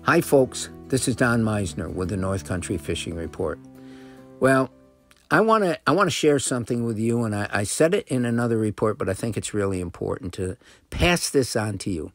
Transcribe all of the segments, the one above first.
Hi folks, this is Don Meisner with the North Country Fishing Report. Well, I want to share something with you, and I said it in another report, but I think it's really important to pass this on to you.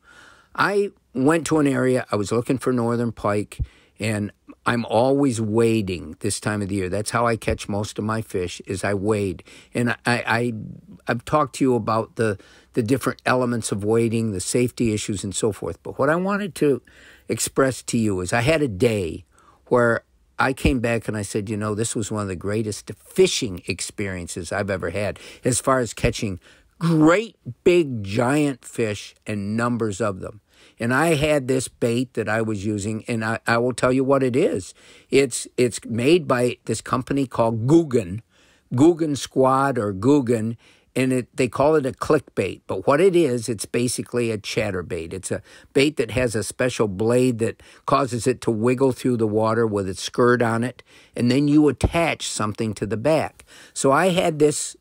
I went to an area, I was looking for northern pike, and I'm always wading this time of the year. That's how I catch most of my fish, is I wade. And I've talked to you about the different elements of wading, the safety issues, and so forth. But what I wanted to express to you is I had a day where I came back and I said, you know, this was one of the greatest fishing experiences I've ever had as far as catching great big giant fish and numbers of them. And I had this bait that I was using, and I will tell you what it is. It's made by this company called Googan Squad or Googan, and they call it a clickbait. But what it is, it's basically a chatterbait. It's a bait that has a special blade that causes it to wiggle through the water with its skirt on it, and then you attach something to the back. So I had this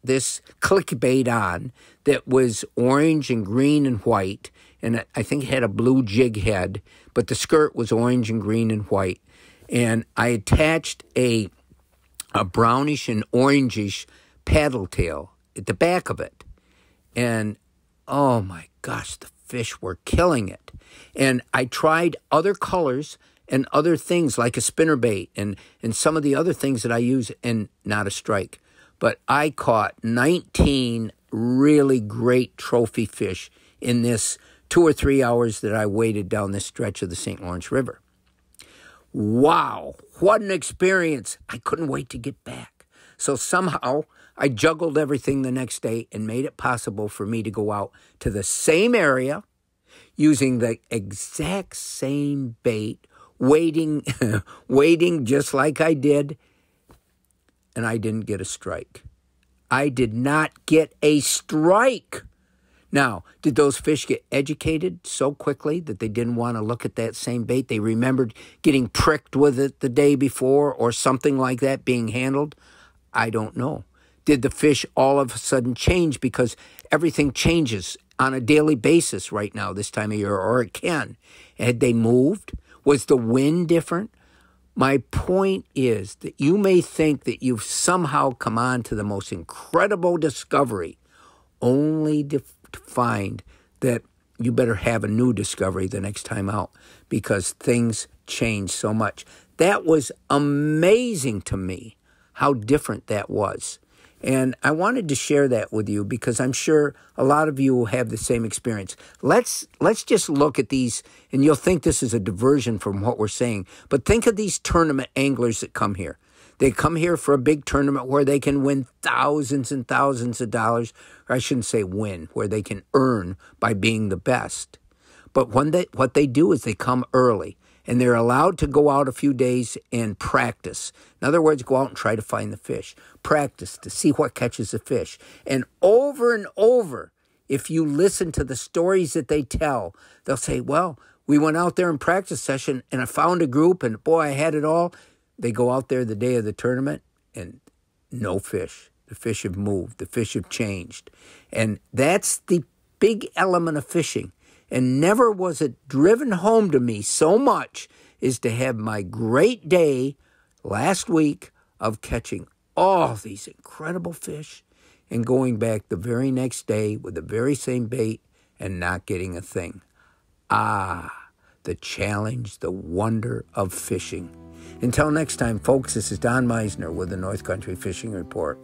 clickbait on that was orange and green and white, and I think it had a blue jig head, but the skirt was orange and green and white. And I attached a brownish and orangish paddle tail at the back of it. And, oh my gosh, the fish were killing it. And I tried other colors and other things like a spinnerbait and some of the other things that I use, and not a strike. But I caught 19 really great trophy fish in this 2 or 3 hours that I waded down this stretch of the St. Lawrence River. Wow, what an experience. I couldn't wait to get back. So somehow I juggled everything the next day and made it possible for me to go out to the same area using the exact same bait, wading just like I did, and I didn't get a strike. I did not get a strike. Now, did those fish get educated so quickly that they didn't want to look at that same bait? They remembered getting pricked with it the day before or something like that being handled? I don't know. Did the fish all of a sudden change because everything changes on a daily basis right now this time of year, or it can? Had they moved? Was the wind different? My point is that you may think that you've somehow come on to the most incredible discovery, only to find that you better have a new discovery the next time out because things change so much. That was amazing to me, how different that was. And I wanted to share that with you because I'm sure a lot of you will have the same experience. Let's just look at these, and you'll think this is a diversion from what we're saying, but think of these tournament anglers that come here. They come here for a big tournament where they can win thousands and thousands of dollars, or I shouldn't say win, where they can earn by being the best. But what they do is they come early, and they're allowed to go out a few days and practice. In other words, go out and try to find the fish. Practice to see what catches the fish. And over, if you listen to the stories that they tell, they'll say, well, we went out there in practice session, and I found a group, and boy, I had it all. They go out there the day of the tournament, and no fish. The fish have moved. The fish have changed. And that's the big element of fishing. And never was it driven home to me so much as to have my great day last week of catching all these incredible fish and going back the very next day with the very same bait and not getting a thing. Ah, the challenge, the wonder of fishing. Until next time, folks, this is Don Meisner with the North Country Fishing Report.